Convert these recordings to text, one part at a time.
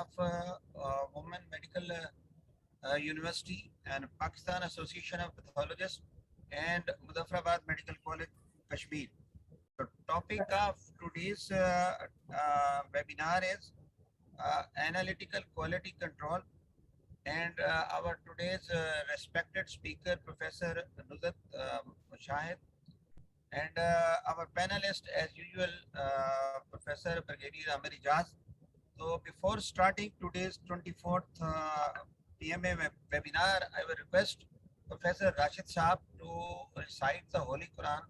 of Women Medical University and Pakistan Association of Pathologists and Muzaffarabad Medical College, Kashmir. The topic of today's webinar is analytical quality control, and our today's respected speaker, Professor Nuzhat Mushahid, and our panelist, as usual, Professor Brigadier Amir Ijaz. So before starting today's 24th PMA webinar, I will request Professor Rashid Saab to recite the Holy Quran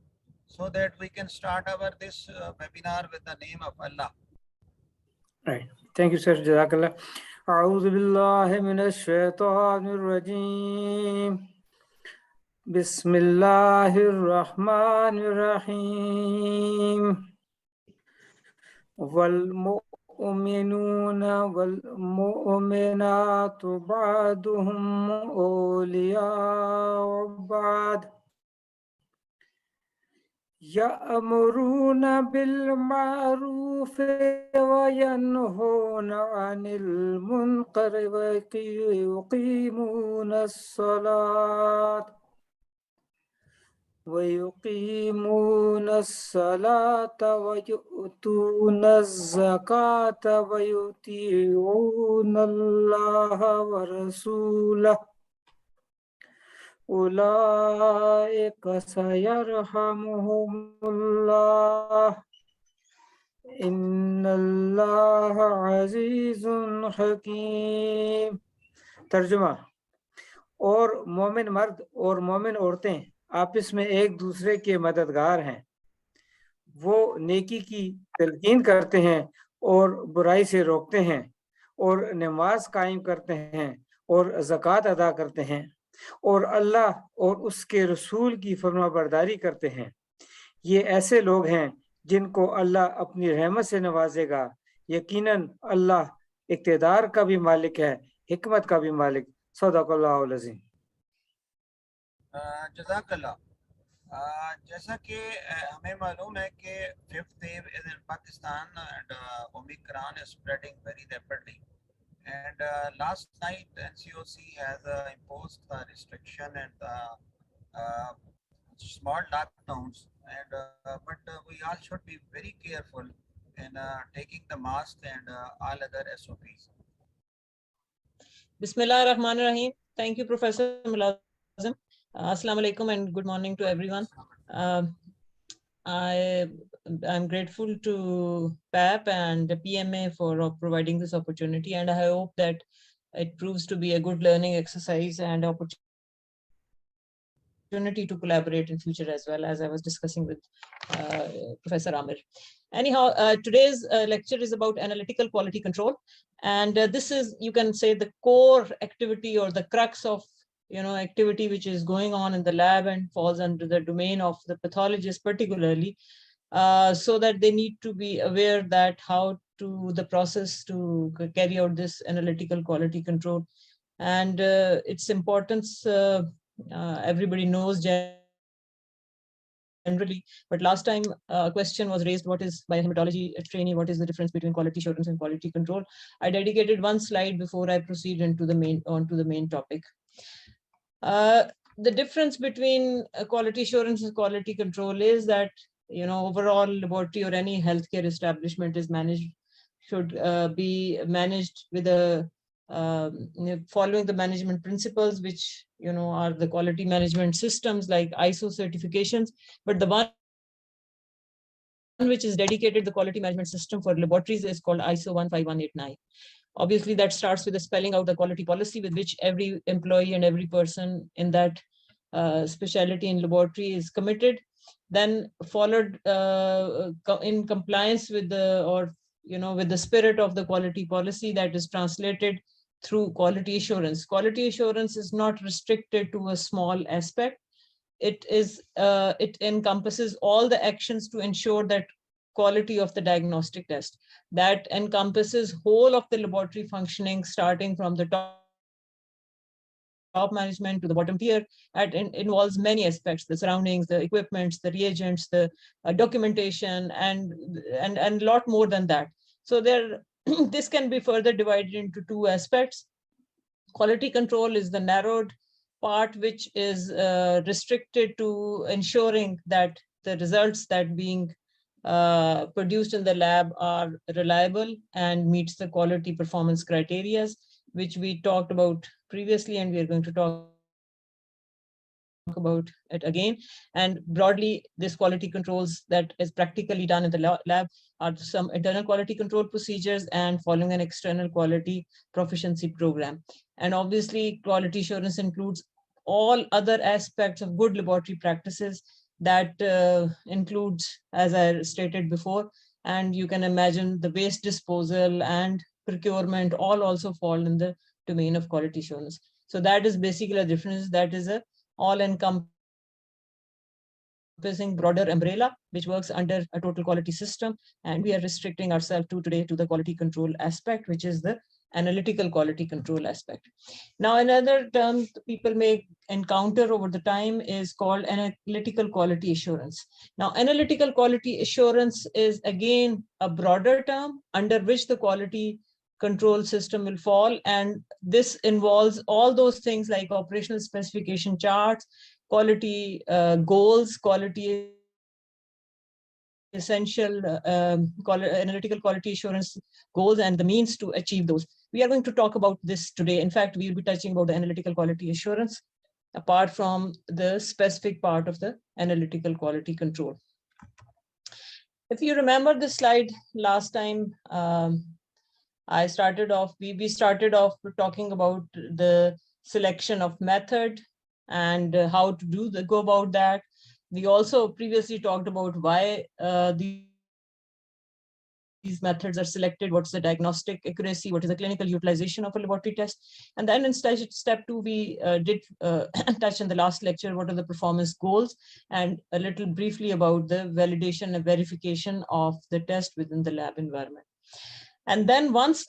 so that we can start our this webinar with the name of Allah. Right. Thank you, sir. Jazakallah. أعوذ بالله من الشيطان الرجيم. بسم الله الرحمن الرحيم. والمؤمنون والمؤمنات بعضهم أولياء بعض يأمرون بالمعروف وينهون عن المنكر ويقيمون الصلاة ويؤتون الزكاة ويطيعون الله ورسوله أولئك سيرحمهم الله إن الله عزيز حكيم. तर्जुमा। और मोमिन मर्द और मोमिन औरतें आपस में एक दूसरे के मददगार हैं। वो नेकी की तलकीन करते हैं और बुराई से रोकते हैं और नमाज कायम करते हैं और ज़कात अदा करते हैं और अल्लाह और उसके रसूल की फरमाबरदारी करते हैं। ये ऐसे लोग हैं जिनको अल्लाह अपनी रहमत से नवाजेगा। यकीनन अल्लाह इक़्तिदार का भी मालिक है, हिकमत का भी मालिक। सदक़ल्लाहुल अज़ीम। जज़ाकल्लाह। जैसा कि हमें मालूम है कि 5th wave is in Pakistan and Omicron is spreading very rapidly. And last night NCOC has imposed the restriction and small lockdowns, and but we all should be very careful in taking the mask and all other SOPs. Bismillahirrahmanirrahim. Thank you, Professor Mulazim. Assalamu alaikum and good morning to everyone. I'm grateful to PAP and PMA for providing this opportunity, and I hope that it proves to be a good learning exercise and opportunity to collaborate in future as well, as I was discussing with Professor Amir. Anyhow, today's lecture is about analytical quality control, and this is, you can say, the core activity or the crux of activity which is going on in the lab and falls under the domain of the pathologist particularly, so that they need to be aware that how to the process to carry out this analytical quality control and its importance. Everybody knows generally, but last time a question was raised: what is, by a hematology trainee, what is the difference between quality assurance and quality control? I dedicated one slide before I proceed into the main topic. The difference between quality assurance and quality control is that overall laboratory or any healthcare establishment is should be managed with a following the management principles, which are the quality management systems like ISO certifications, but the one which is dedicated, the quality management system for laboratories, is called ISO 15189. Obviously, that starts with the spelling out the quality policy with which every employee and every person in that specialty in laboratory is committed, then followed in compliance with with the spirit of the quality policy that is translated through quality assurance. Quality assurance is not restricted to a small aspect. It encompasses all the actions to ensure that quality of the diagnostic test. That encompasses whole of the laboratory functioning, starting from the top management to the bottom tier. It involves many aspects: the surroundings, the equipments, the reagents, the documentation, and a lot more than that. So there this can be further divided into two aspects. Quality control is the narrowed part, which is restricted to ensuring that the results that being produced in the lab are reliable and meets the quality performance criteria, which we talked about previously, and we are going to talk about it again. And broadly, this quality controls that is practically done in the lab are some internal quality control procedures and following an external quality proficiency program. And obviously, quality assurance includes all other aspects of good laboratory practices that includes, as I stated before, and you can imagine the waste disposal and procurement all also fall in the domain of quality assurance. So that is basically a difference. That is a all-encompassing broader umbrella, which works under a total quality system. And we are restricting ourselves today to the quality control aspect, which is the analytical quality control aspect. Now, another term people may encounter over the time is called analytical quality assurance. Now, analytical quality assurance is again a broader term under which the quality control system will fall. And this involves all those things like operational specification charts, quality goals, quality essential analytical quality assurance goals, and the means to achieve those. We are going to talk about this today. In fact, we will be touching about the analytical quality assurance apart from the specific part of the analytical quality control. If you remember the slide last time, we started off talking about the selection of method and how to go about that. We also previously talked about why these methods are selected, what's the diagnostic accuracy, what is the clinical utilization of a laboratory test. And then in step 2, we did touch in the last lecture what are the performance goals, and a little briefly about the validation and verification of the test within the lab environment. And then once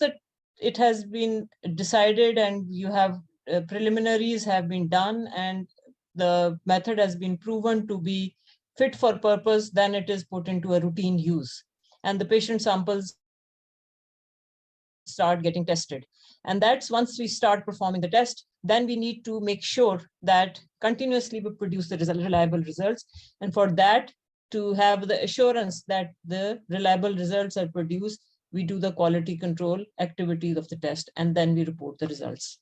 it has been decided and you have preliminaries have been done and the method has been proven to be fit for purpose, then it is put into a routine use. And the patient samples start getting tested. And that's once we start performing the test, then we need to make sure that continuously we produce the reliable results. And for that, to have the assurance that the reliable results are produced, we do the quality control activities of the test, and then we report the results.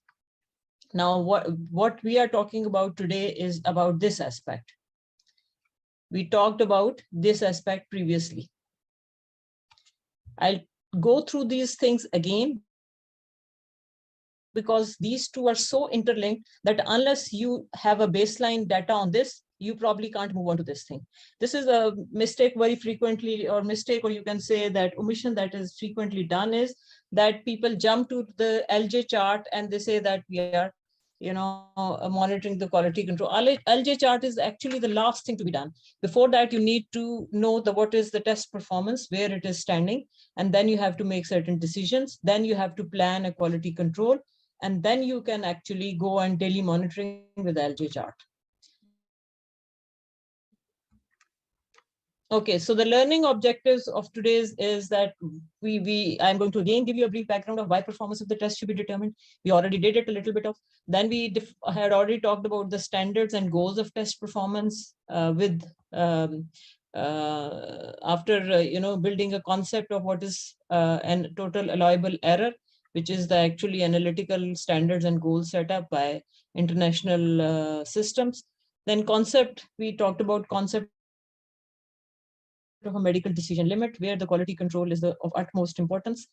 Now, what we are talking about today is about this aspect. We talked about this aspect previously. I'll go through these things again because these two are so interlinked that unless you have a baseline data on this, you probably can't move on to this thing. This is a mistake very frequently, or you can say that omission that is frequently done is that people jump to the LJ chart and they say that we are monitoring the quality control. LJ chart is actually the last thing to be done. Before that, you need to know what is the test performance, where it is standing, and then you have to make certain decisions. Then you have to plan a quality control, and then you can actually go on daily monitoring with the LJ chart. Okay, so the learning objectives of today's is that I'm going to again give you a brief background of why performance of the test should be determined. We already did it a little bit of. Then we had already talked about the standards and goals of test performance after building a concept of what is an total allowable error, which is the actually analytical standards and goals set up by international systems. Then we talked about concept of a medical decision limit, where the quality control is of utmost importance.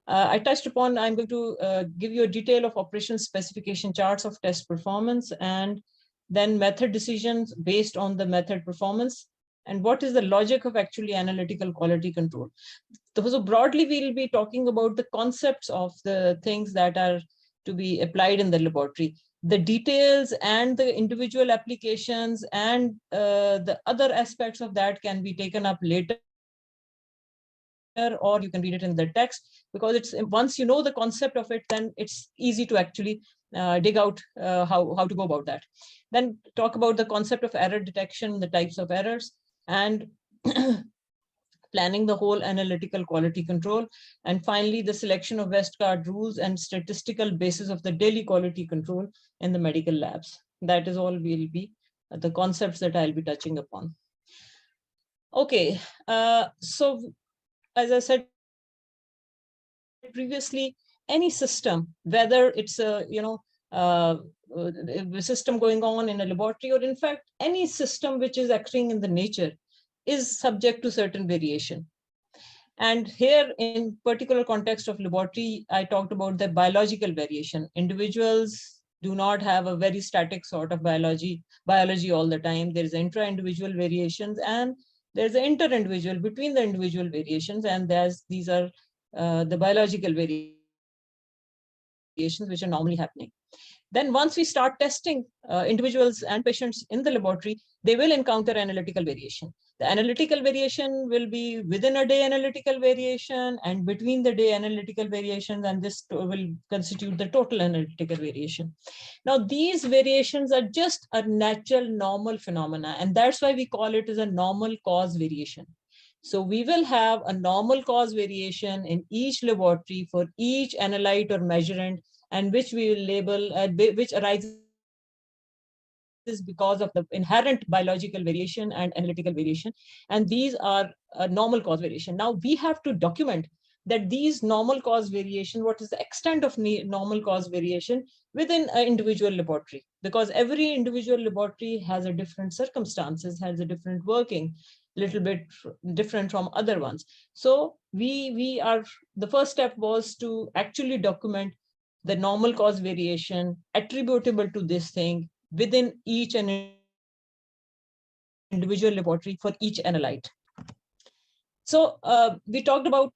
I touched upon, I'm going to give you a detail of operational specification charts of test performance, and then method decisions based on the method performance, and what is the logic of actually analytical quality control. So broadly, we'll be talking about the concepts of the things that are to be applied in the laboratory. The details and the individual applications and the other aspects of that can be taken up later, or you can read it in the text, because it's once you know the concept of it, then it's easy to actually dig out how to go about that. Then talk about the concept of error detection, the types of errors, and planning the whole analytical quality control, and finally the selection of West Card rules and statistical basis of the daily quality control in the medical labs. That is all will be the concepts that I'll be touching upon. Okay, so as I said previously, any system, whether it's a system going on in a laboratory, or in fact any system which is occurring in the nature, is subject to certain variation. And here, in particular context of laboratory, I talked about the biological variation. Individuals do not have a very static sort of biology all the time. There is intra-individual variations, and there's an inter-individual between the individual variations, and these are the biological variations which are normally happening. Then once we start testing individuals and patients in the laboratory, they will encounter analytical variation. The analytical variation will be within a day analytical variation and between the day analytical variations, and this will constitute the total analytical variation. Now, these variations are just a natural normal phenomena, and that's why we call it as a normal cause variation. So we will have a normal cause variation in each laboratory for each analyte or measurement, and which we will label, which arises because of the inherent biological variation and analytical variation. And these are a normal cause variation. Now we have to document that these normal cause variation, what is the extent of normal cause variation within an individual laboratory, because every individual laboratory has a different circumstances, has a different working, little bit different from other ones. So the first step was to actually document the normal cause variation attributable to this thing within each and individual laboratory for each analyte. So we talked about,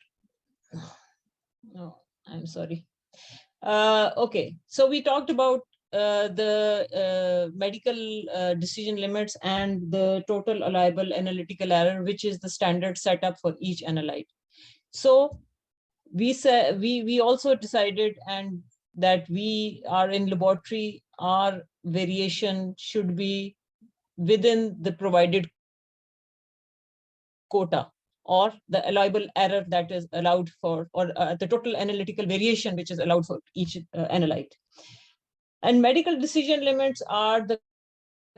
I'm sorry. Okay, so we talked about the medical decision limits and the total allowable analytical error, which is the standard setup for each analyte. So we also decided and that we are in laboratory, our variation should be within the provided quota, or the allowable error that is allowed for, or the total analytical variation which is allowed for each analyte. And medical decision limits are the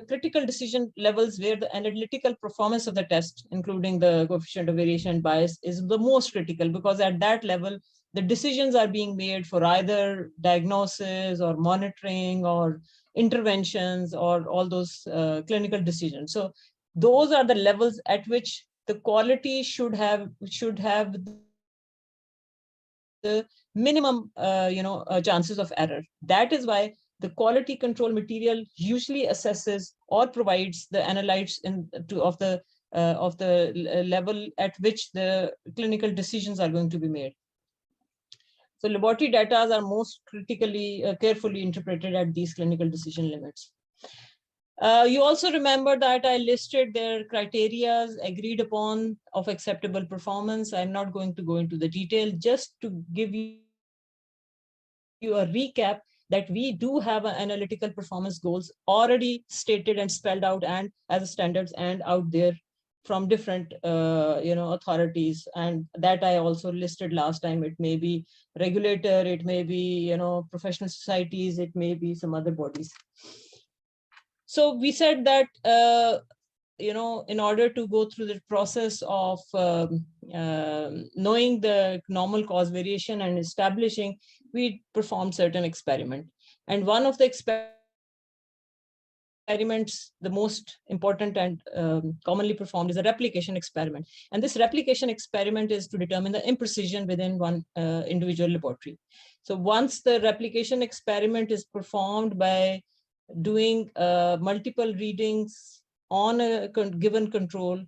critical decision levels where the analytical performance of the test, including the coefficient of variation and bias, is the most critical, because at that level, the decisions are being made for either diagnosis or monitoring or interventions or all those clinical decisions. So those are the levels at which the quality should have the minimum chances of error. That is why the quality control material usually assesses or provides the analytes of the level at which the clinical decisions are going to be made. So laboratory data are most critically, carefully interpreted at these clinical decision limits. You also remember that I listed their criteria agreed upon of acceptable performance. I'm not going to go into the detail, just to give you a recap that we do have an analytical performance goals already stated and spelled out and as standards and out there from different authorities, and that I also listed last time. It may be regulator, it may be professional societies, it may be some other bodies. So we said that in order to go through the process of knowing the normal cause variation and establishing, we performed certain experiment. And one of the experiments, the most important and commonly performed, is a replication experiment. And this replication experiment is to determine the imprecision within one individual laboratory. So once the replication experiment is performed by doing multiple readings on a given control,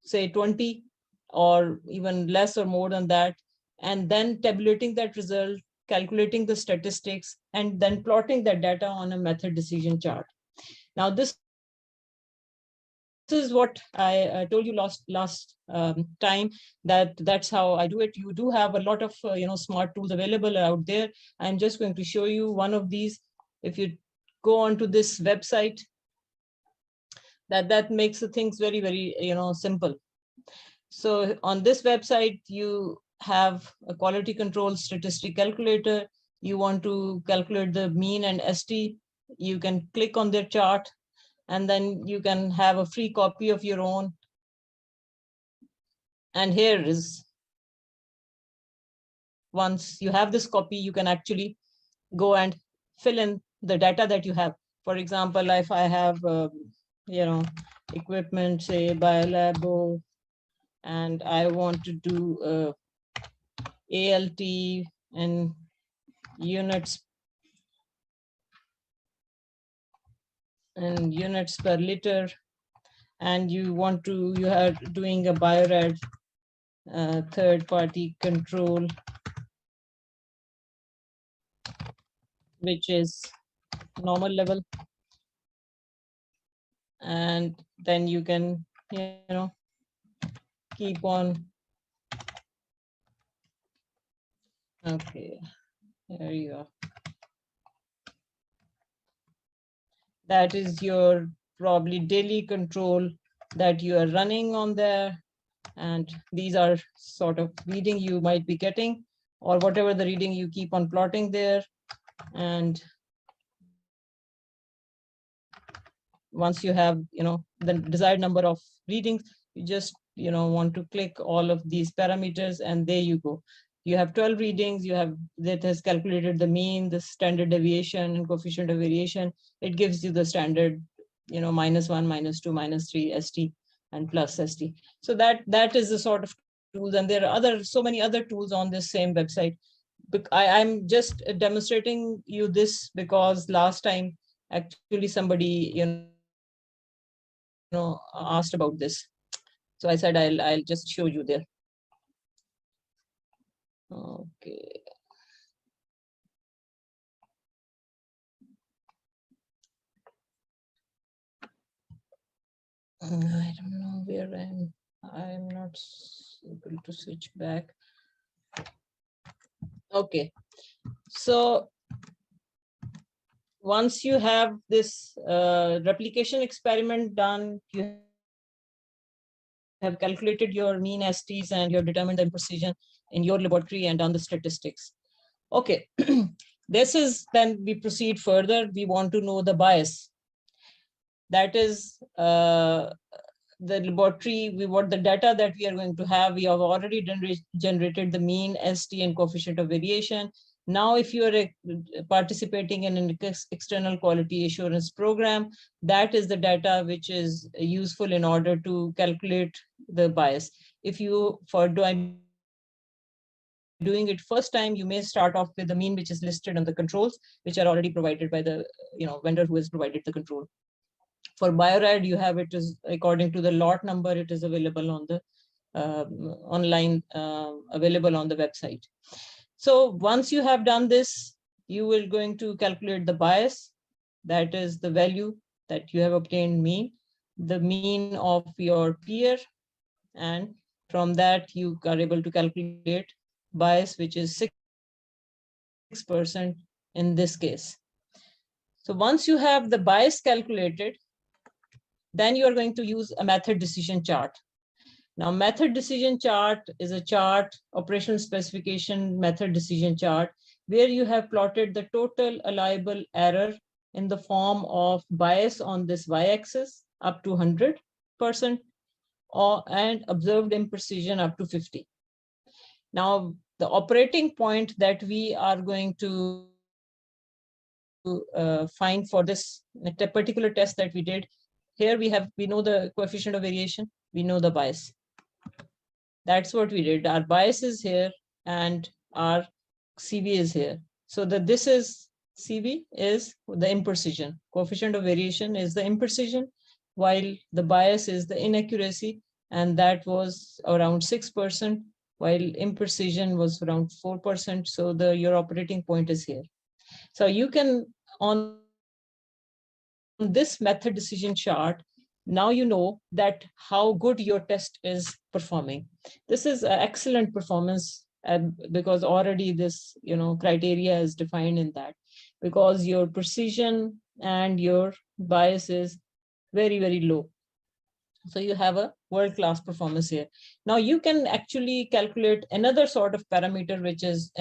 say 20 or even less or more than that, and then tabulating that result, calculating the statistics, and then plotting that data on a method decision chart. Now, this is what I told you last time, that's how I do it. You do have a lot of smart tools available out there. I'm just going to show you one of these. If you go onto this website, that makes the things very, very simple. So on this website, you have a quality control statistic calculator. You want to calculate the mean and ST, you can click on their chart, and then you can have a free copy of your own. And here is, once you have this copy, you can actually go and fill in the data that you have. For example, if I have, equipment, say Biolabo, and I want to do ALT and units per liter, and you are doing a biorad third-party control, which is normal level, and then you can keep on. Okay, there you go. That is your probably daily control that you are running on there, and these are sort of reading you might be getting, or whatever the reading you keep on plotting there. And once you have the desired number of readings, you just want to click all of these parameters, and there you go. You have 12 readings. You have that has calculated the mean, the standard deviation, and coefficient of variation. It gives you the standard -1, -2, -3 ST and plus ST. So that is the sort of tools, and there are so many other tools on this same website. I'm just demonstrating you this because last time actually somebody asked about this, so I said I'll just show you there. Okay. I don't know where I'm not able to switch back. Okay, so once you have this replication experiment done, you have calculated your mean STs and you have determined the imprecision in your laboratory and done the statistics. Okay, this is, then we proceed further. We want to know the bias. That is the laboratory, we want the data that we are going to have. We have already generated the mean, ST, and coefficient of variation. Now, if you are participating in an external quality assurance program, that is the data which is useful in order to calculate the bias. If you, for doing it first time, you may start off with the mean, which is listed on the controls, which are already provided by the vendor who has provided the control. For biorad, you have it is according to the lot number. It is available on the online, available on the website. So once you have done this, you will going to calculate the bias. That is the value that you have obtained mean, the mean of your peer, and from that you are able to calculate bias, which is 6% in this case. So once you have the bias calculated, then you are going to use a method decision chart. Now, method decision chart is a chart, operational specification method decision chart, where you have plotted the total allowable error in the form of bias on this y-axis up to 100%, and observed imprecision up to 50. Now, the operating point that we are going to find for this particular test that we did, here we know the coefficient of variation, we know the bias. That's what we did. Our bias is here and our CV is here. So this is CV is the imprecision. Coefficient of variation is the imprecision, while the bias is the inaccuracy, and that was around 6%, while imprecision was around 4%. So your operating point is here. So you can, on this method decision chart, now you know that how good your test is performing. This is an excellent performance, because already this criteria is defined in that, because your precision and your bias is very, very low. So you have a world-class performance here. Now you can actually calculate another sort of parameter, which is,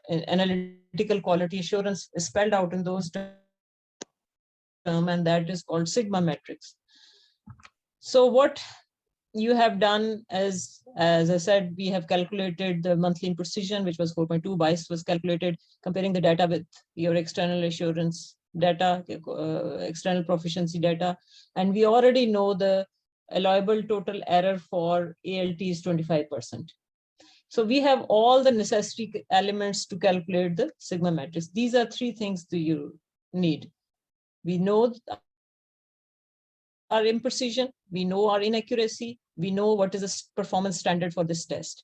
analytical quality assurance is spelled out in those terms, and that is called sigma metrics. So what you have done is, as I said, we have calculated the monthly imprecision, which was 4.2. Bias was calculated, comparing the data with your external assurance data, external proficiency data. And we already know the allowable total error for ALT is 25%. So we have all the necessary elements to calculate the sigma matrix. These are three things that you need. We know our imprecision, we know our inaccuracy, we know what is the performance standard for this test.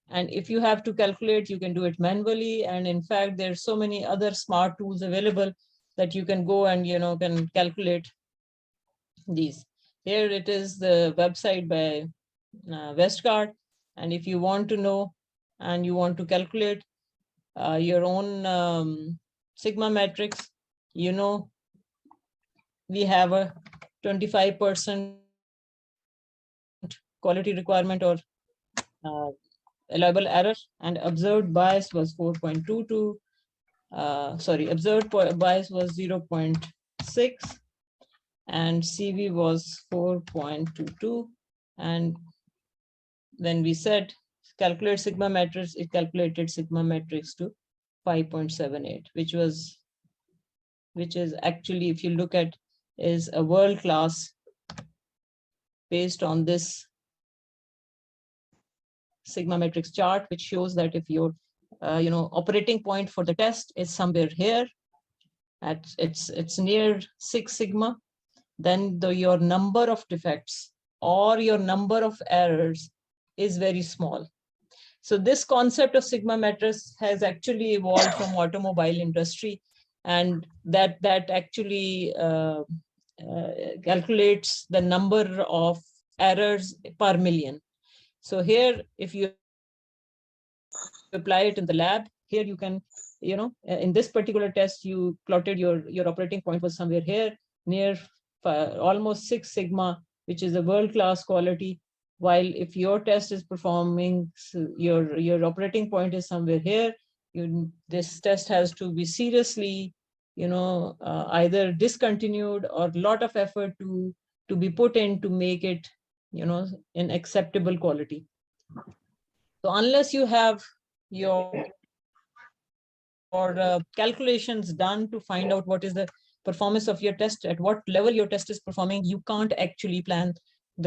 And if you have to calculate, you can do it manually. And in fact, there's so many other smart tools available that you can go and can calculate these. Here it is, the website by Westcard. And if you want to know and you want to calculate your own sigma matrix, we have a 25% quality requirement or allowable error, and observed bias was 4.22. Observed bias was 0.6, and CV was 4.22. And when we said calculate sigma matrix, it calculated sigma matrix to 5.78, which is actually, if you look at, is a world-class based on this sigma matrix chart, which shows that if your operating point for the test is somewhere here, it's near 6 sigma, then your number of defects or your number of errors is very small. So this concept of sigma matrix has actually evolved from automobile industry, and that actually calculates the number of errors per million. So here, if you apply it in the lab, here you can, in this particular test, you plotted your operating point was somewhere here near almost 6 sigma, which is a world-class quality. While if your test is performing, your operating point is somewhere here, this test has to be seriously, either discontinued or a lot of effort to be put in to make it, in acceptable quality. So unless you have your calculations done to find out what is the performance of your test, at what level your test is performing, you can't actually plan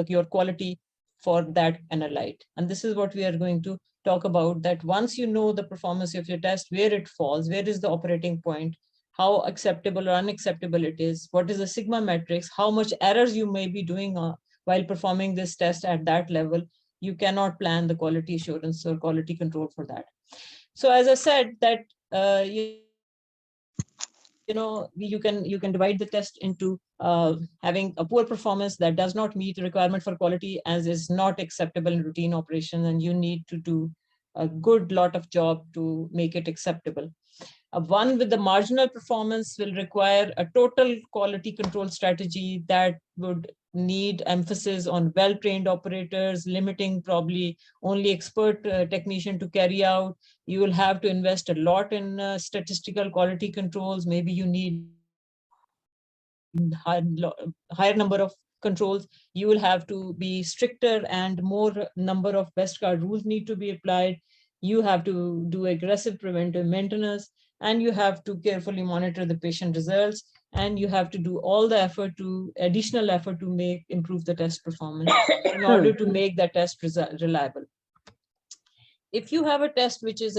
your quality for that analyte. And this is what we are going to talk about, that once you know the performance of your test, where it falls, where is the operating point, how acceptable or unacceptable it is, what is the sigma matrix, how much errors you may be doing while performing this test at that level, you cannot plan the quality assurance or quality control for that. So as I said, that you can divide the test into having a poor performance that does not meet the requirement for quality as is not acceptable in routine operation, and you need to do a good lot of job to make it acceptable. One with the marginal performance will require a total quality control strategy that would need emphasis on well-trained operators, limiting probably only expert technician to carry out. You will have to invest a lot in statistical quality controls. Maybe you need higher number of controls. You will have to be stricter, and more number of Westcard rules need to be applied. You have to do aggressive preventive maintenance, and you have to carefully monitor the patient results, and you have to do all the additional effort to improve the test performance in order to make that test reliable. If you have a test which is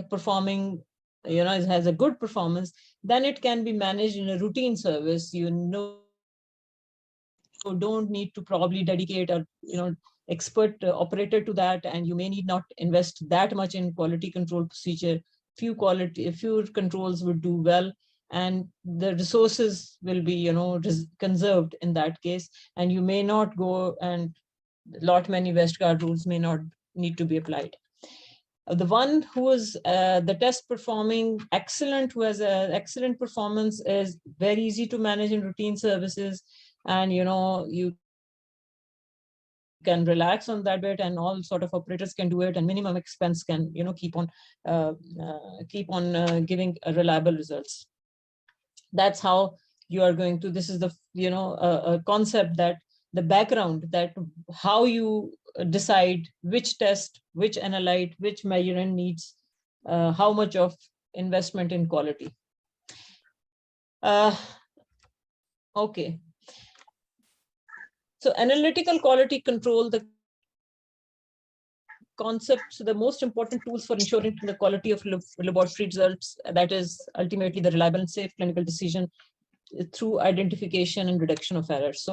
performing, it has a good performance, then it can be managed in a routine service. Don't need to probably dedicate a expert operator to that, and you may need not invest that much in quality control procedure. Few controls would do well, and the resources will be conserved in that case, and you may not go, and many Westcard rules may not need to be applied. The one who is the test performing excellent, who has an excellent performance, is very easy to manage in routine services, and you can relax on that bit, and all sort of operators can do it, and minimum expense can keep on giving reliable results. That's how you are going to, this is the a concept, that the background, that how you decide which test, which analyte, which measurement needs how much of investment in quality. Okay, so analytical quality control, the concepts, the most important tools for ensuring the quality of laboratory results, that is ultimately the reliable and safe clinical decision through identification and reduction of errors.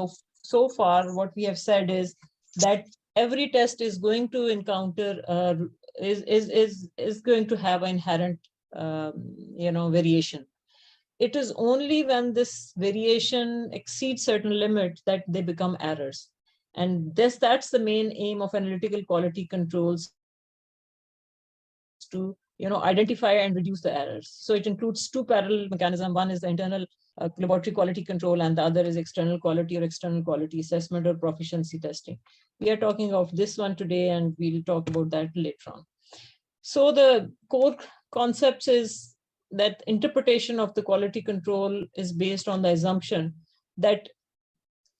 So far what we have said is that every test is going to encounter is going to have an inherent variation. It is only when this variation exceeds certain limit that they become errors. And that's the main aim of analytical quality controls, to identify and reduce the errors. So it includes two parallel mechanisms. One is the internal laboratory quality control, and the other is external quality or external quality assessment or proficiency testing. We are talking of this one today, and we'll talk about that later on. So the core concepts is that interpretation of the quality control is based on the assumption that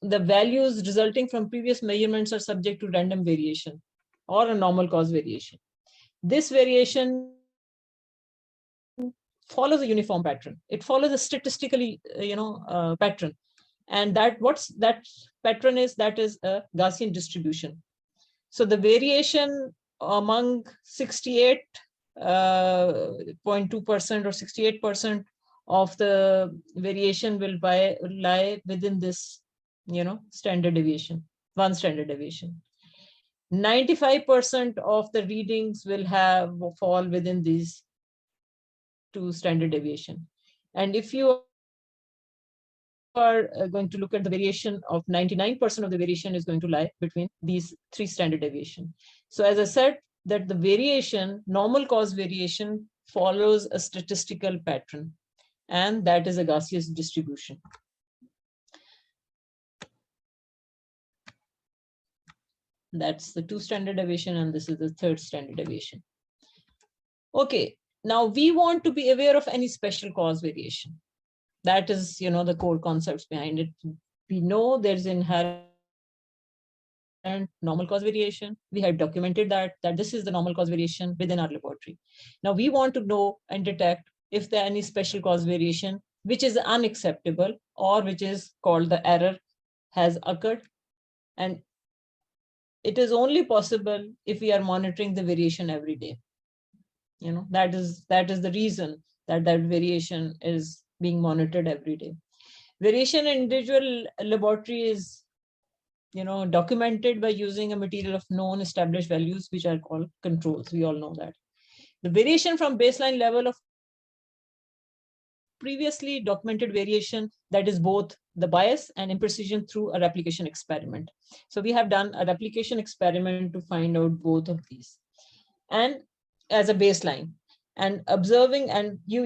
the values resulting from previous measurements are subject to random variation or a normal cause variation. This variation follows a uniform pattern. It follows a statistically, pattern. And that pattern is, that is a Gaussian distribution. So the variation among 68.2% or 68% of the variation will lie within this, standard deviation, one standard deviation. 95% of the readings will fall within these two standard deviation. And if you are going to look at the variation of 99% of the variation is going to lie between these three standard deviation. So as I said, that the variation, normal cause variation, follows a statistical pattern, and that is a Gaussian distribution. That's the two standard deviation, and this is the third standard deviation. Okay, now we want to be aware of any special cause variation. That is, the core concepts behind it. We know there's inherent normal cause variation. We have documented that this is the normal cause variation within our laboratory. Now we want to know and detect if there are any special cause variation which is unacceptable, or which is called the error has occurred. And it is only possible if we are monitoring the variation every day. That is the reason that variation is being monitored every day. Variation in individual laboratory is, documented by using a material of known established values, which are called controls. We all know that. The variation from baseline level of previously documented variation, that is both the bias and imprecision, through a replication experiment. So we have done a replication experiment to find out both of these, and as a baseline, and observing, and you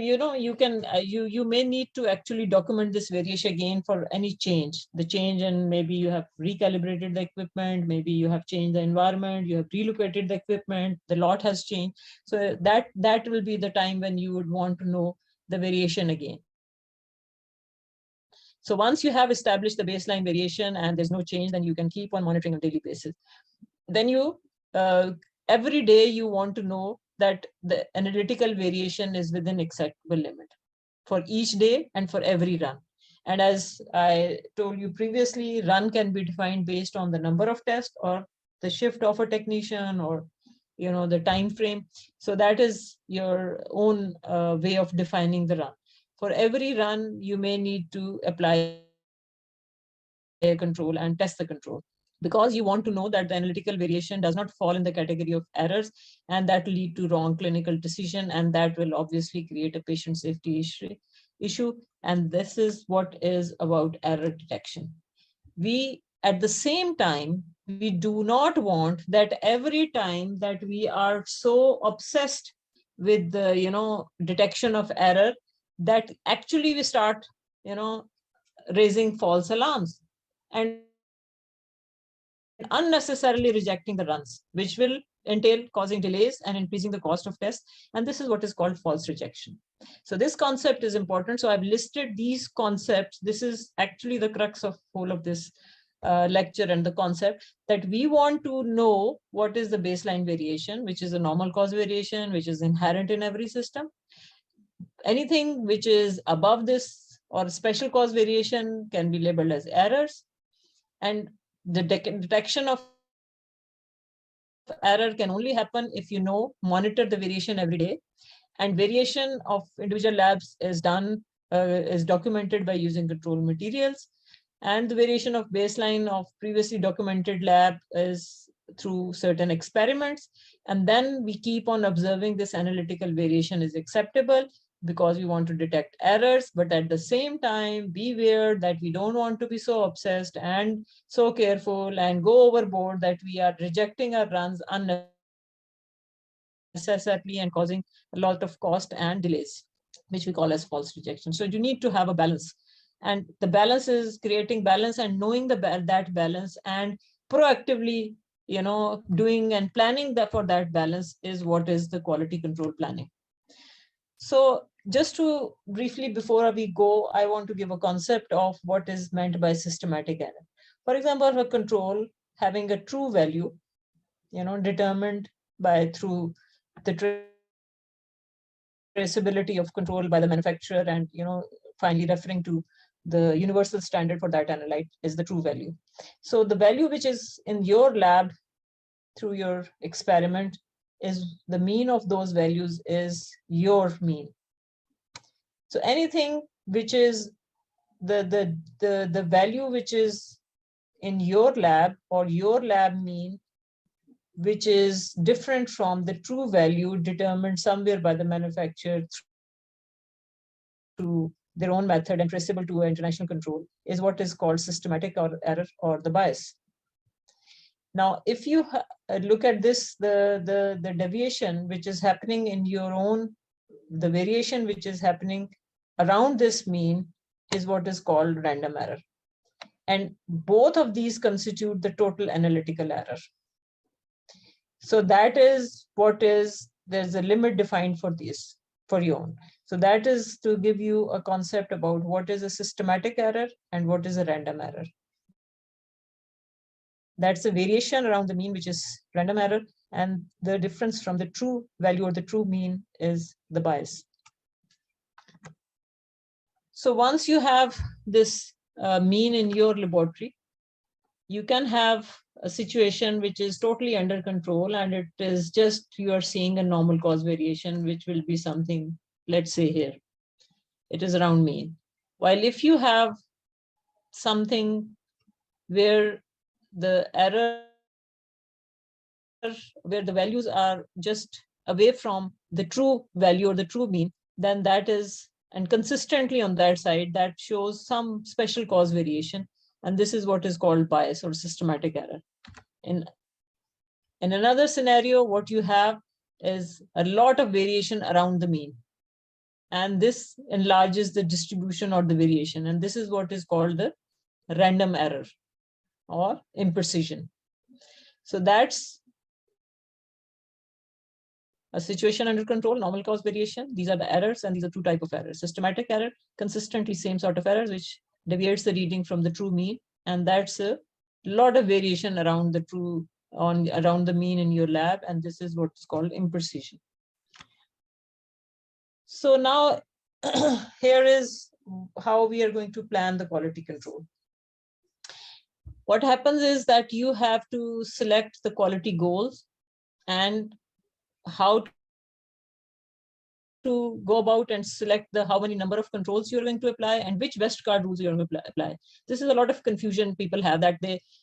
may need to actually document this variation again for any change, and maybe you have recalibrated the equipment, maybe you have changed the environment, you have relocated the equipment, the lot has changed. So that will be the time when you would want to know the variation again. So once you have established the baseline variation and there's no change, then you can keep on monitoring on a daily basis. Then you every day you want to know that the analytical variation is within acceptable limit for each day and for every run. And as I told you previously, run can be defined based on the number of tests or the shift of a technician, or the time frame. So that is your own way of defining the run. For every run, you may need to apply a control and test the control, because you want to know that the analytical variation does not fall in the category of errors, and that will lead to wrong clinical decision, and that will obviously create a patient safety issue. And this is what is about error detection. We at the same time, we do not want that every time that we are so obsessed with the, detection of error, that actually we start, raising false alarms and unnecessarily rejecting the runs, which will entail causing delays and increasing the cost of tests. And this is what is called false rejection. So this concept is important. So I've listed these concepts. This is actually the crux of whole of this lecture and the concept, that we want to know what is the baseline variation, which is a normal cause variation, which is inherent in every system. Anything which is above this or special cause variation can be labeled as errors. And the detection of error can only happen if monitor the variation every day. And variation of individual labs is documented by using control materials. And the variation of baseline of previously documented lab is through certain experiments. And then we keep on observing this analytical variation is acceptable because we want to detect errors, but at the same time, beware that we don't want to be so obsessed and so careful and go overboard that we are rejecting our runs unnecessarily and causing a lot of cost and delays, which we call as false rejection. So you need to have a balance. And the balance is creating balance and knowing that balance and proactively, doing and planning for that balance is what is the quality control planning. So just to briefly, before we go, I want to give a concept of what is meant by systematic error. For example, a control having a true value, determined through the traceability of control by the manufacturer, and finally referring to the universal standard for that analyte is the true value. So the value which is in your lab through your experiment is the mean of those values is your mean. So anything which is the value which is in your lab or your lab mean, which is different from the true value determined somewhere by the manufacturer through their own method and traceable to international control, is what is called systematic or error or the bias. Now, if you look at this, the deviation which is happening in your own, the variation which is happening around this mean is what is called random error. And both of these constitute the total analytical error. So that is what is, there's a limit defined for this, for your own. So that is to give you a concept about what is a systematic error and what is a random error. That's a variation around the mean, which is random error. And the difference from the true value or the true mean is the bias. So once you have this mean in your laboratory, you can have a situation which is totally under control, and it is just you are seeing a normal cause variation, which will be something, let's say here, it is around mean. While if you have something where the error, where the values are just away from the true value or the true mean, then that is, and consistently on that side, that shows some special cause variation. And this is what is called bias or systematic error. In another scenario, what you have is a lot of variation around the mean. And this enlarges the distribution or the variation. And this is what is called the random error or imprecision. So that's a situation under control, normal cause variation. These are the errors, and these are two types of errors. Systematic error, consistently same sort of errors, which deviates the reading from the true mean. And that's a lot of variation around the true, around the mean in your lab. And this is what's called imprecision. So now here is how we are going to plan the quality control. What happens is that you have to select the quality goals and how to go about and select the how many number of controls you're going to apply and which West card rules you're going to apply. This is a lot of confusion people have, that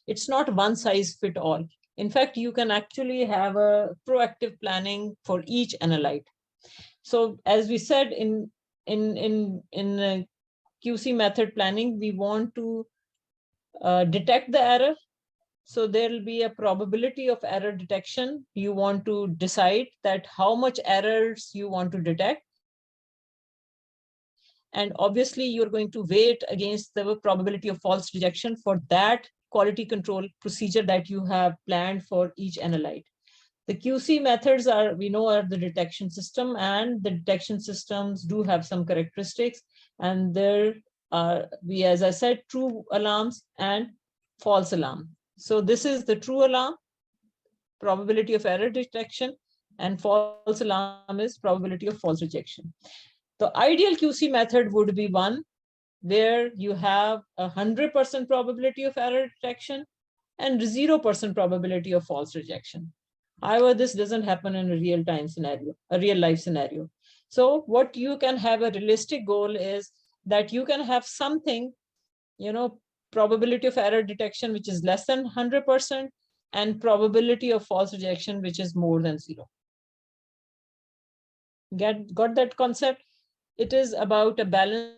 it's not one size fit all. In fact, you can actually have a proactive planning for each analyte. So as we said in QC method planning, we want to detect the error. So there will be a probability of error detection. You want to decide that how much errors you want to detect. And obviously, you're going to weight against the probability of false rejection for that quality control procedure that you have planned for each analyte. The QC methods are, we know, are the detection system, and the detection systems do have some characteristics. And there are, as I said, true alarms and false alarm. So this is the true alarm, probability of error detection, and false alarm is probability of false rejection. The ideal QC method would be one where you have 100% probability of error detection and 0% probability of false rejection. However, this doesn't happen in a real-time scenario, a real-life scenario. So what you can have a realistic goal is that you can have something, probability of error detection, which is less than 100%, and probability of false rejection, which is more than 0. Got that concept? It is about a balance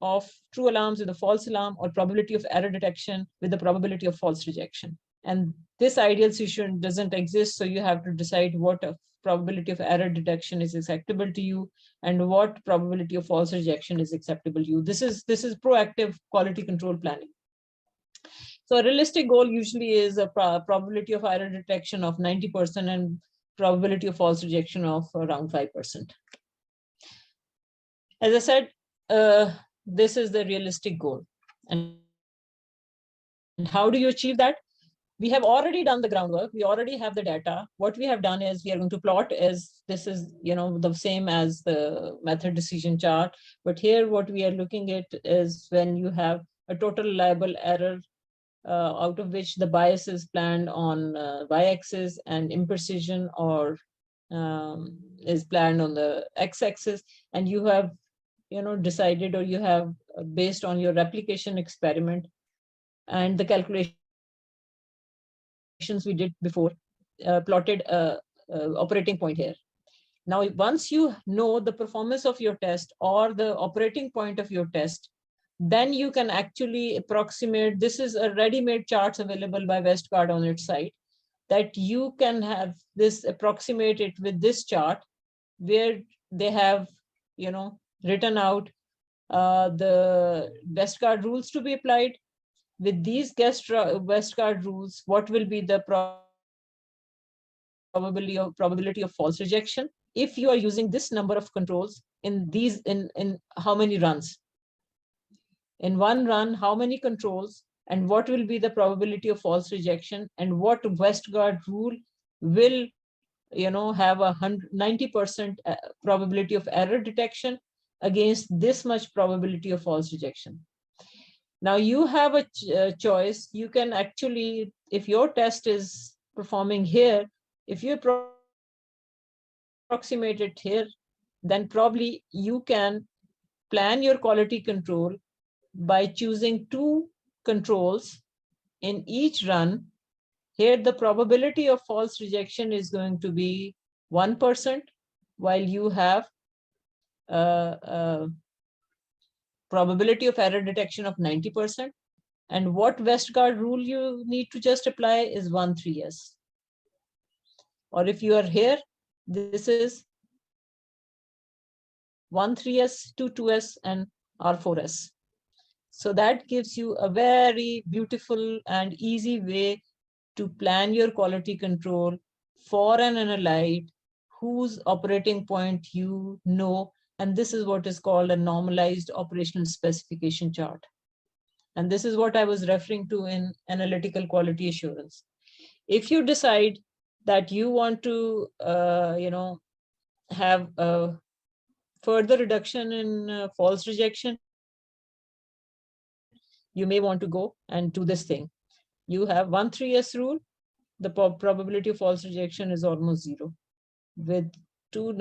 of true alarms with a false alarm, or probability of error detection with the probability of false rejection. And this ideal situation doesn't exist, so you have to decide what probability of error detection is acceptable to you and what probability of false rejection is acceptable to you. This is proactive quality control planning. So a realistic goal usually is a probability of error detection of 90% and probability of false rejection of around 5%. As I said, this is the realistic goal. And how do you achieve that? We have already done the groundwork. We already have the data. What we have done is we are going to plot as this is, the same as the method decision chart. But here, what we are looking at is when you have a total reliable error, out of which the bias is planned on y-axis and imprecision or is planned on the x-axis, and you have decided, or you have, based on your replication experiment and the calculations we did before, plotted operating point here. Now, once you know the performance of your test or the operating point of your test, then you can actually approximate. This is a ready-made charts available by Westcard on its site, that you can have this approximated with this chart where they have, written out the Westcard rules to be applied. With these Westcard rules, what will be the probability of false rejection if you are using this number of controls in these, in how many runs? In one run, how many controls, and what will be the probability of false rejection, and what Westcard rule will have 90% probability of error detection against this much probability of false rejection. Now you have a choice. You can actually, if your test is performing here, if you approximate it here, then probably you can plan your quality control by choosing 2 controls in each run. Here, the probability of false rejection is going to be 1%, while you have probability of error detection of 90%. And what Westcard rule you need to just apply is 1-3s. Or if you are here, this is 1-3s, 2-2s, and R4s. So that gives you a very beautiful and easy way to plan your quality control for an analyte whose operating point you know. And this is what is called a normalized operational specification chart. And this is what I was referring to in analytical quality assurance. If you decide that you want to, have a further reduction in false rejection, you may want to go and do this thing. You have 1-3s rule. The probability of false rejection is almost 0, with 2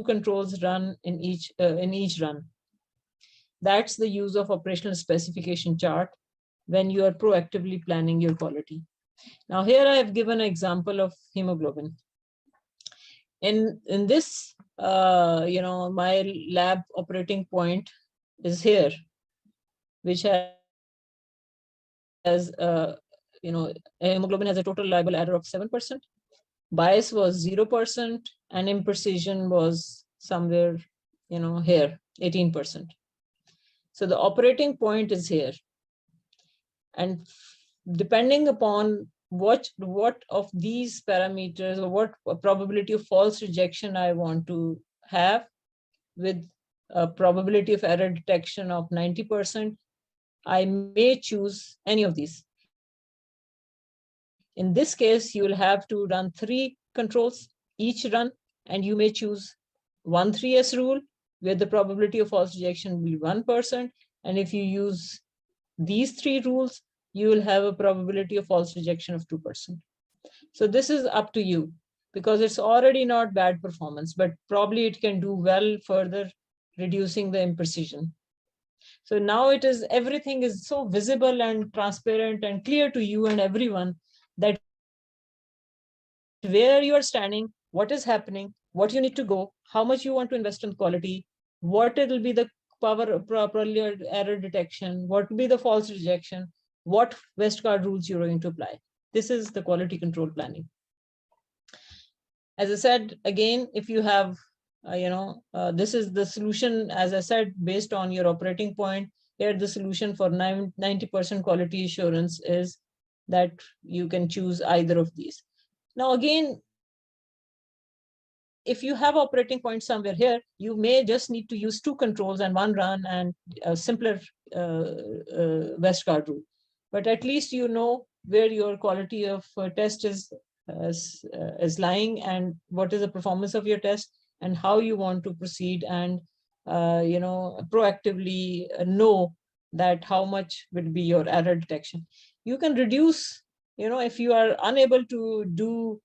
controls run in each run. That's the use of operational specification chart when you are proactively planning your quality. Now here I have given an example of hemoglobin. In this, my lab operating point is here. which has, hemoglobin has a total reliable error of 7%. Bias was 0%, and imprecision was somewhere, here, 18%. So the operating point is here. And depending upon what of these parameters or what probability of false rejection I want to have, with a probability of error detection of 90%, I may choose any of these. In this case, you will have to run 3 controls each run, and you may choose 1-3S rule, where the probability of false rejection will be 1%. And if you use these 3 rules, you will have a probability of false rejection of 2%. So this is up to you, because it's already not bad performance, but probably it can do well further reducing the imprecision. So now everything is so visible and transparent and clear to you and everyone, that where you are standing, what is happening, what you need to go, how much you want to invest in quality, what it will be the properly error detection, what will be the false rejection, what Westcard rules you're going to apply. This is the quality control planning. As I said, again, if you have, this is the solution, as I said, based on your operating point. Here, the solution for 90% quality assurance is that you can choose either of these. Now, again, if you have operating point somewhere here, you may just need to use 2 controls and 1 run and a simpler Westcard rule. But at least you know where your quality of test is lying, and what is the performance of your test, and how you want to proceed, and proactively know that how much would be your error detection. You can reduce, if you are unable to do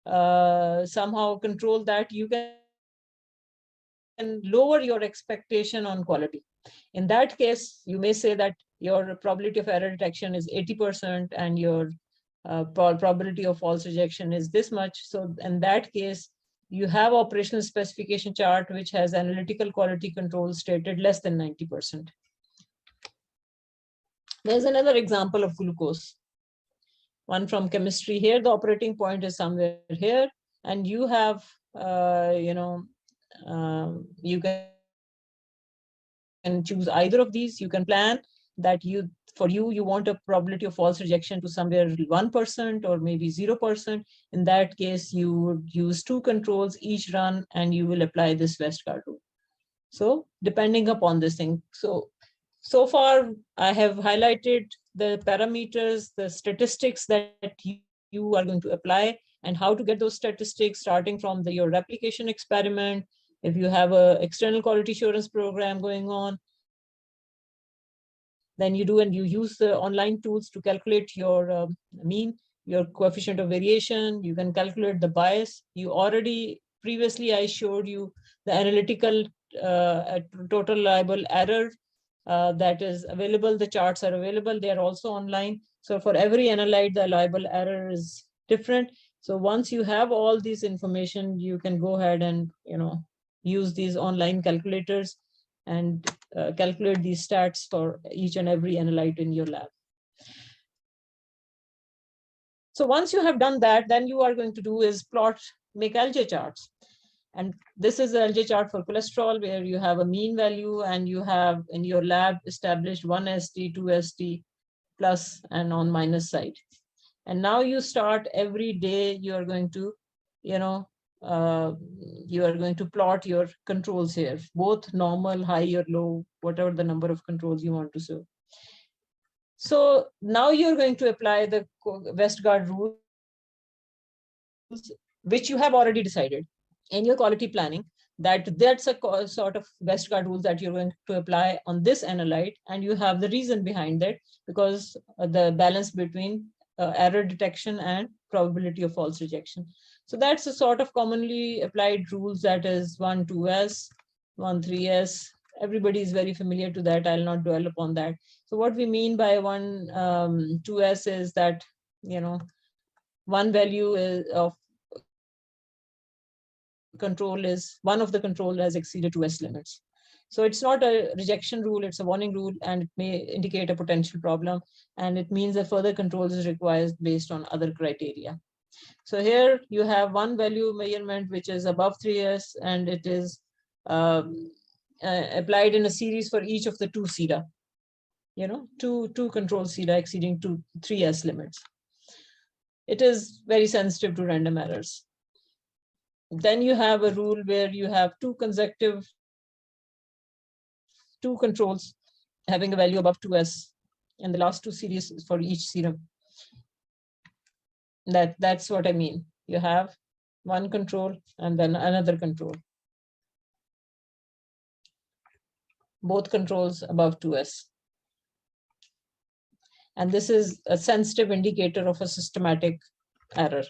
somehow control that, you can lower your expectation on quality. In that case, you may say that your probability of error detection is 80% and your probability of false rejection is this much. So in that case, you have operational specification chart which has analytical quality control stated less than 90%. There's another example of glucose, one from chemistry. Here, the operating point is somewhere here, and you have, you can choose either of these. You can plan that you want a probability of false rejection to somewhere 1% or maybe 0%. In that case, you would use 2 controls each run, and you will apply this Westcard rule. So depending upon this thing. So far, I have highlighted the parameters, the statistics that you are going to apply, and how to get those statistics, starting from your replication experiment. If you have an external quality assurance program going on, then you do, and you use the online tools to calculate your mean, your coefficient of variation. You can calculate the bias. Previously I showed you the analytical total reliable error that is available. The charts are available. They are also online. So for every analyte, the reliable error is different. So once you have all these information, you can go ahead and use these online calculators and calculate these stats for each and every analyte in your lab. So once you have done that, then you are going to do is make LJ charts. And this is the LJ chart for cholesterol, where you have a mean value, and you have in your lab established 1 ST, 2 ST, plus and on minus side. And now you start every day, you are going to, plot your controls here, both normal, high or low, whatever the number of controls you want to show. So now you're going to apply the Westcard rules, which you have already decided in your quality planning, that's a sort of Westcard rules that you're going to apply on this analyte. And you have the reason behind that, because the balance between error detection and probability of false rejection. So that's a sort of commonly applied rules, that is 1-2S, 1-3S. Everybody is very familiar to that. I'll not dwell upon that. So what we mean by 1-2S is that, one value of control is, one of the control has exceeded 2S limits. So it's not a rejection rule, it's a warning rule, and it may indicate a potential problem. And it means that further controls is required based on other criteria. So here you have one value measurement, which is above 3S, and it is applied in a series for each of the two sera, two control sera exceeding 3S limits. It is very sensitive to random errors. Then you have a rule where you have two controls having a value above 2S, and the last two series for each serum. That's what I mean. You have one control and then another control. Both controls above 2S. And this is a sensitive indicator of a systematic error.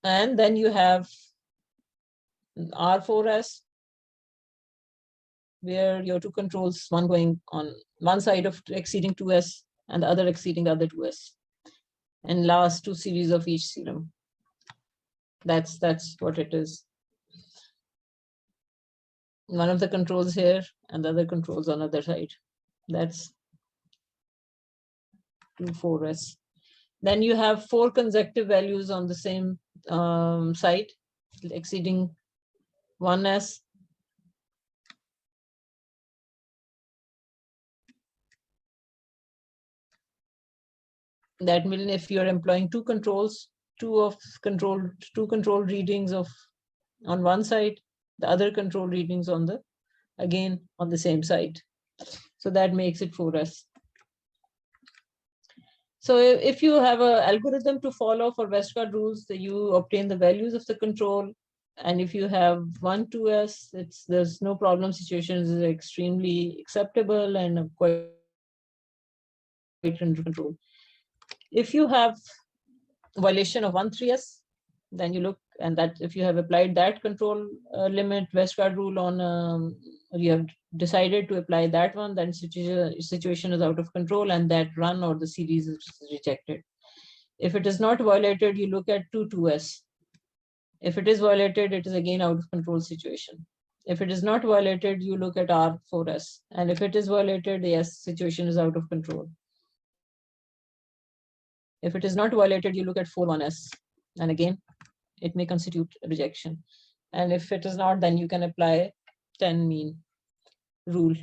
And then you have R4S, where your two controls, one going on one side of exceeding 2S and the other exceeding the other 2S. And last two series of each serum. That's what it is. One of the controls here and the other controls on the other side. That's 2,4S. Then you have 4 consecutive values on the same side, exceeding 1S. That means if you're employing two controls, two control readings on one side, the other control readings on the same side. So that makes it 4S. So if you have an algorithm to follow for Westgard rules, you obtain the values of the control. And if you have 1, 2S, there's no problem. Situations is extremely acceptable and quite under control. If you have violation of 1, 3S, then you look, and that if you have applied that control limit Westgard rule on, you have decided to apply that one, then situation is out of control and that run or the series is rejected. If it is not violated, you look at 2, 2S. If it is violated, it is again out of control situation. If it is not violated, you look at R4S. And if it is violated, yes, situation is out of control. If it is not violated, you look at 4.1S. And again, it may constitute rejection. And if it is not, then you can apply 10 mean rule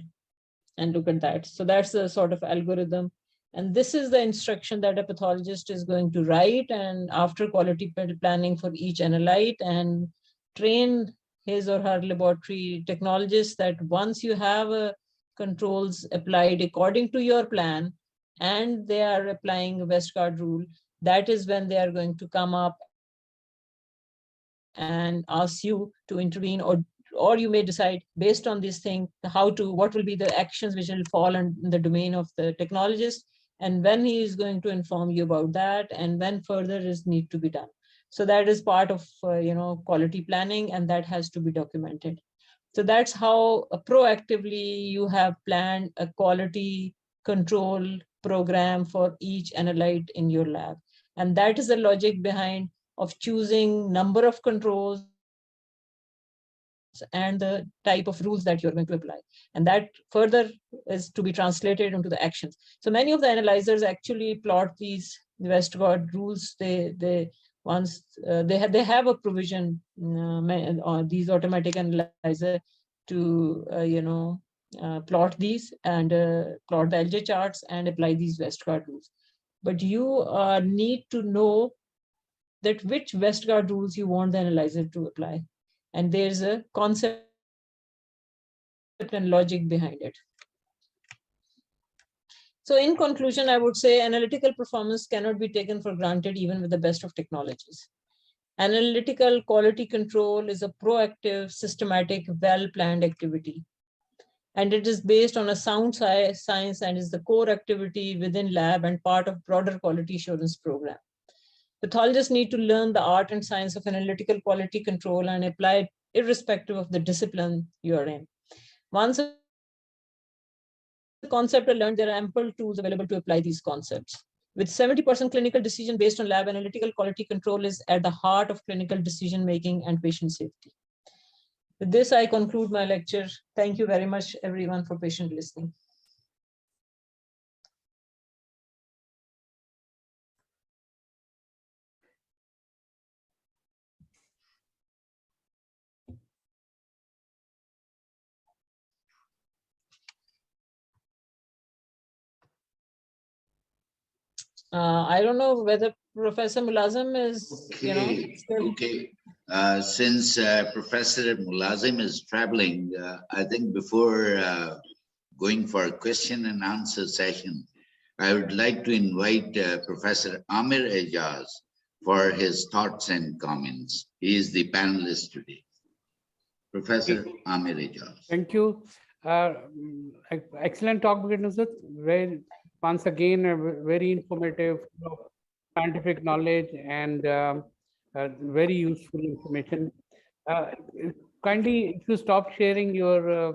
and look at that. So that's the sort of algorithm. And this is the instruction that a pathologist is going to write and after quality planning for each analyte, and train his or her laboratory technologists that once you have controls applied according to your plan and they are applying a Westgard rule, that is when they are going to come up and ask you to intervene, or you may decide based on this thing what will be the actions which will fall in the domain of the technologist, and when he is going to inform you about that, and when further is need to be done. So that is part of quality planning, and that has to be documented. So that's how proactively you have planned a quality control program for each analyte in your lab. And that is the logic behind of choosing number of controls and the type of rules that you're going to apply. And that further is to be translated into the actions. So many of the analyzers actually plot these Westgard rules. They have a provision, these automatic analyzer to plot these and plot the LJ charts and apply these Westgard rules. But you need to know that which Westgard rules you want the analyzer to apply. And there's a concept and logic behind it. So in conclusion, I would say analytical performance cannot be taken for granted even with the best of technologies. Analytical quality control is a proactive, systematic, well-planned activity. And it is based on a sound science and is the core activity within lab and part of broader quality assurance program. Pathologists need to learn the art and science of analytical quality control and apply it irrespective of the discipline you are in. Once a concept are learned, there are ample tools available to apply these concepts. With 70% clinical decision based on lab, analytical quality control is at the heart of clinical decision making and patient safety. With this, I conclude my lecture. Thank you very much, everyone, for patient listening. I don't know whether Professor Mulazim is, Okay, still. okay. Since Professor Mulazim is traveling, I think before going for a question and answer session, I would like to invite Professor Amir Ejaz for his thoughts and comments. He is the panelist today. Professor Amir Ejaz. Thank you. Excellent talk, Nuzhat. Once again, very informative, scientific knowledge, and very useful information. Kindly, if you stop sharing your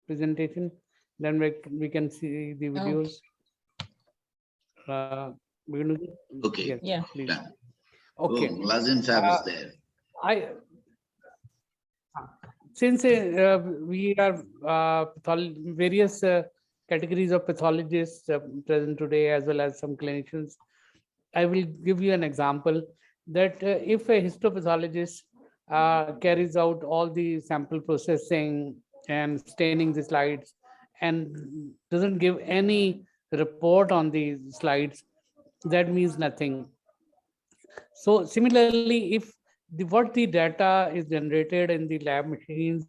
presentation, then we can see the videos. Okay. Yes, Yeah. please. Done. Okay. Oh, Mulazim Sahib is there. Since we are various categories of pathologists present today, as well as some clinicians, I will give you an example that if a histopathologist carries out all the sample processing and staining the slides and doesn't give any report on the slides, that means nothing. So similarly, if what the data is generated in the lab machines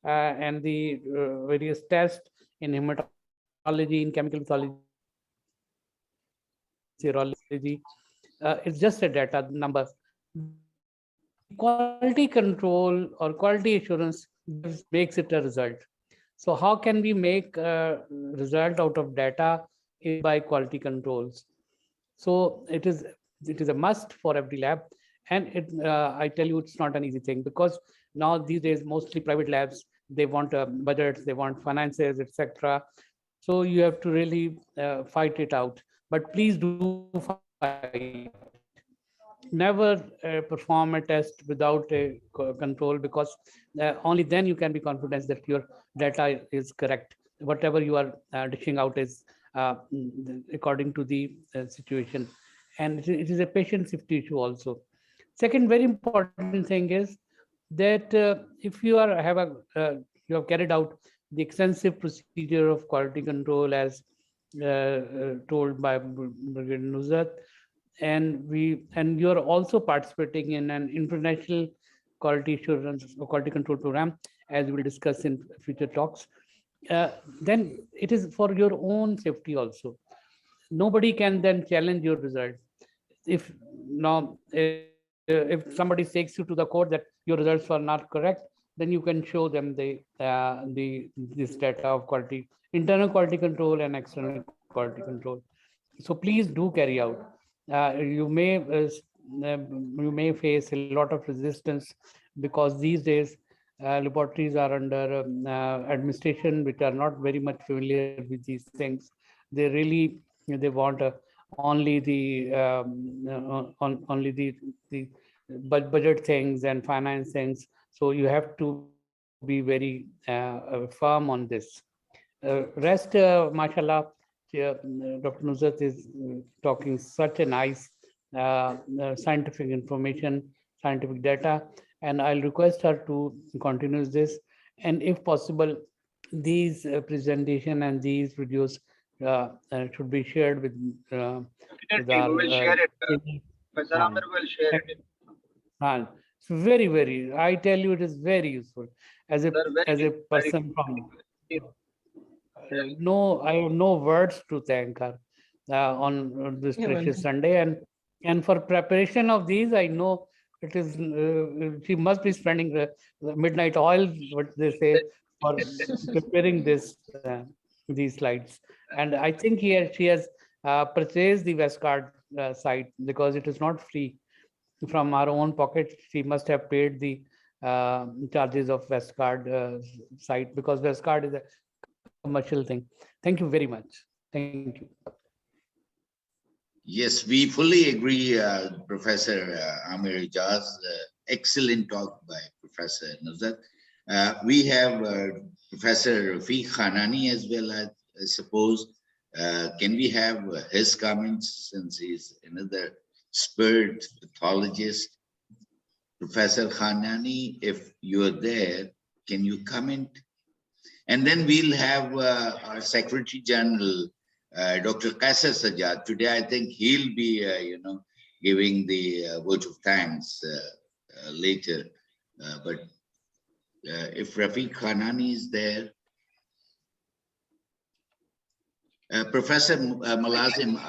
and the various tests in hematology, in chemical pathology, serology, it's just a data number. Quality control or quality assurance makes it a result. So how can we make a result out of data is by quality controls. So it is a must for every lab, and I tell you, it's not an easy thing, because now these days mostly private labs, they want budgets, they want finances, etc. So you have to really fight it out. But please do fight. Never perform a test without a control, because only then you can be confident that your data is correct. Whatever you are dishing out is according to the situation, and it is a patient safety issue also. Second very important thing is that if you you have carried out the extensive procedure of quality control as told by Nuzhat, and you're also participating in an international quality assurance or quality control program, as we will discuss in future talks, then it is for your own safety also. Nobody can then challenge your result. If now if somebody takes you to the court that your results are not correct, then you can show them this data of quality, internal quality control and external quality control. So please do carry out. You may face a lot of resistance, because these days laboratories are under administration which are not very much familiar with these things. They want only the budget things and finance things. So you have to be very firm on this. Rest, mashallah, Dr. Nuzhat is talking such a nice scientific information, scientific data, and I'll request her to continue this. And if possible, these presentation and these videos should be shared with our. We will share it. Professor Amir will share it. It's very, very. I tell you, it is very useful as a person from. No, I have no words to thank her on this precious Sunday, and for preparation of these, I know it is she must be spending the midnight oil, what they say, for preparing these slides. And I think she has purchased the Westcard site, because it is not free. From our own pocket, she must have paid the charges of Westcard site, because Westcard is a commercial thing. Thank you very much. Thank you. Yes, we fully agree, Professor Amir Ejaz. Excellent talk by Professor Nuzhat. We have Professor Rafiq Khanani as well, I suppose. Can we have his comments, since he's another expert pathologist? Professor Khanani, if you're there, can you comment? And then we'll have our Secretary General, Dr. Qaisar Sajjad. Today, I think he'll be, giving the vote of thanks later. But if Rafiq Khanani is there, Professor Mulazim.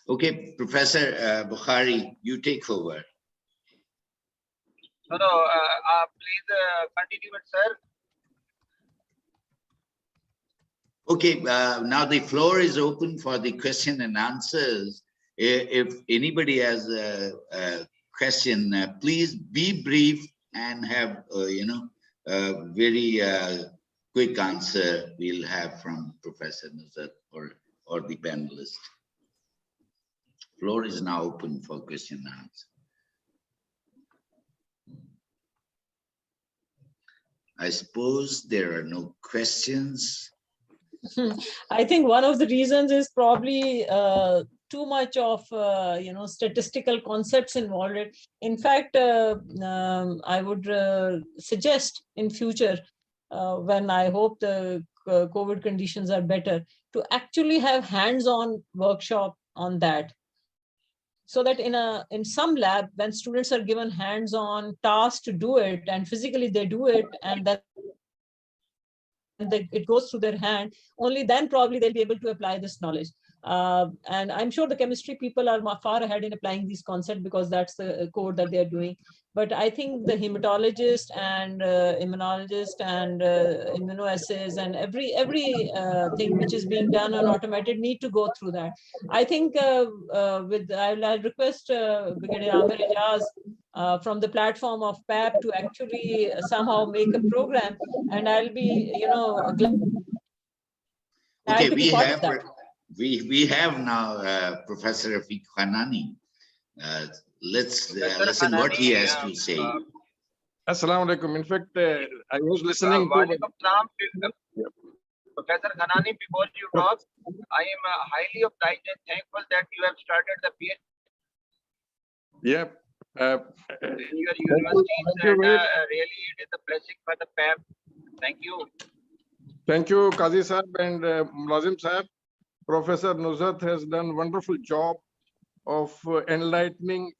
Okay, Professor Bukhari, you take over. No, please continue it, sir. Okay, now the floor is open for the question and answers. If anybody has a question, please be brief and have, a very quick answer we'll have from Professor Nuzhat or the panelist. Floor is now open for question and answer. I suppose there are no questions. I think one of the reasons is probably too much of statistical concepts involved. In fact, I would suggest in future, when I hope the COVID conditions are better, to actually have hands-on workshop on that, so that in some lab, when students are given hands-on tasks to do it, and physically they do it, and then it goes through their hand, only then probably they'll be able to apply this knowledge. And I'm sure the chemistry people are far ahead in applying these concepts, because that's the code that they're doing. But I think the hematologist and immunologist and immunoassays and every thing which is being done on automated need to go through that. I think I'll request Brigadier Amir Ijaz from the platform of PAP to actually somehow make a program, and I'll be, glad Okay, to be part of that. We have now Professor Rafiq Khanani. Let's listen what he has to say. Assalamu alaikum. In fact, I was listening to Professor Khanani, before you talk, I am highly obliged and thankful that you have started the PhD. Yeah. In your university, and really it is a blessing for the PAP. Thank you. Thank you, Qazi Sahab and Mulazim Sahab. Professor Nuzhat has done wonderful job of enlightening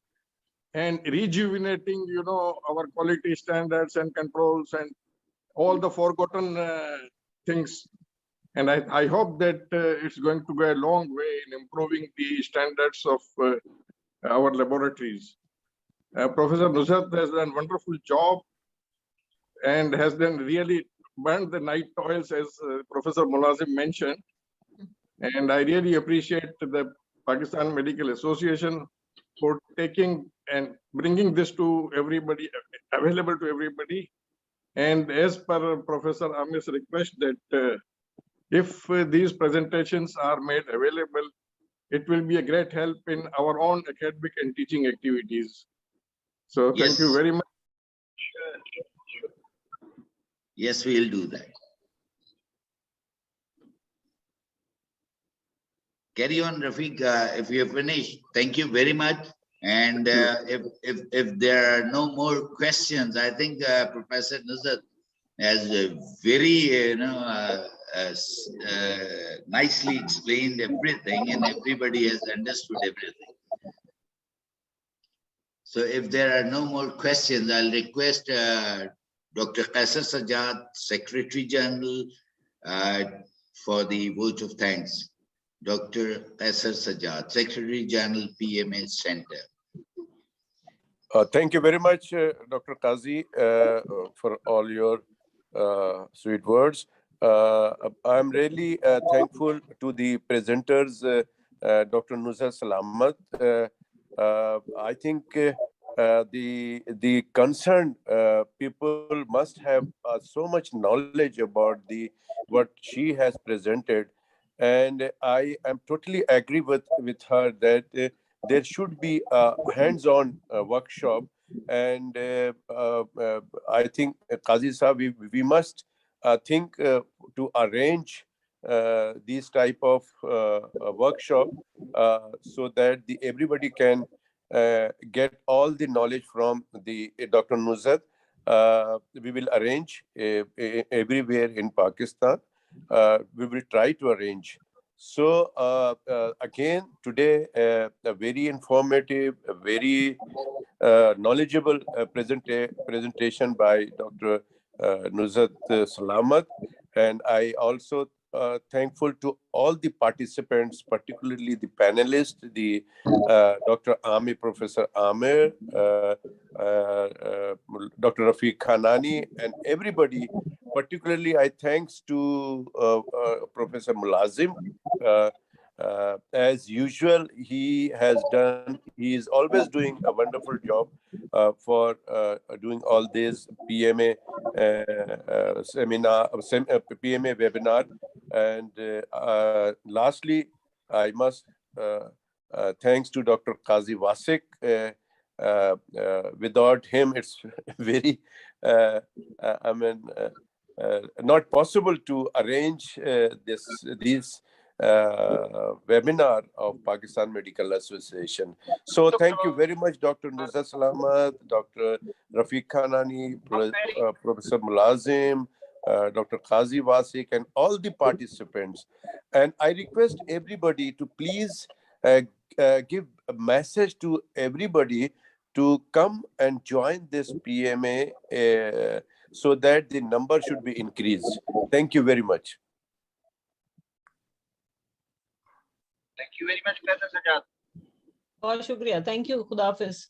and rejuvenating, our quality standards and controls and all the forgotten things. And I hope that it's going to go a long way in improving the standards of our laboratories. Professor Nuzhat has done a wonderful job and has then really burned the night toils, as Professor Mulazim mentioned. And I really appreciate the Pakistan Medical Association for taking and bringing this to everybody, available to everybody. And as per Professor Amir's request, that if these presentations are made available, it will be a great help in our own academic and teaching activities. So thank you very much. Yes, we'll do that. Carry on, Rafiq, if you're finished. Thank you very much. And if there are no more questions, I think Professor Nuzhat has very, nicely explained everything, and everybody has understood everything. So if there are no more questions, I'll request Dr. Qaisar Sajjad, Secretary General, for the vote of thanks. Dr. Qaisar Sajjad, Secretary General, PMA Center. Thank you very much, Dr. Qazi, for all your sweet words. I'm really thankful to the presenters, Dr. Nuzhat Salamat. I think the concerned people must have so much knowledge about what she has presented, and I am totally agree with her that there should be a hands-on workshop. And I think, Qazi Sahab, we must think to arrange these type of workshop so that everybody can get all the knowledge from the Dr. Nuzhat. We will arrange everywhere in Pakistan. We will try to arrange. So again, today, a very informative, a very knowledgeable presentation by Dr. Nuzhat Salamat. And I also thankful to all the participants, particularly the panelists, the Dr. Amir, Professor Amir, Dr. Rafiq Khanani, and everybody. Particularly, I thanks to Professor Mulazim. As usual, he is always doing a wonderful job for doing all this PMA PMA webinar. And lastly, I must thanks to Dr. Qazi Wasik. Without him, it's very, not possible to arrange these webinar of Pakistan Medical Association. So thank you very much, Dr. Nuzhat Salamat, Dr. Rafiq Khanani, Professor Mulazim, Dr. Qazi Wasik, and all the participants. And I request everybody to please give a message to everybody to come and join this PMA so that the number should be increased. Thank you very much. Thank you very much, Professor Sajjad. बहुत शुक्रिया. Thank you. Khuda Hafiz.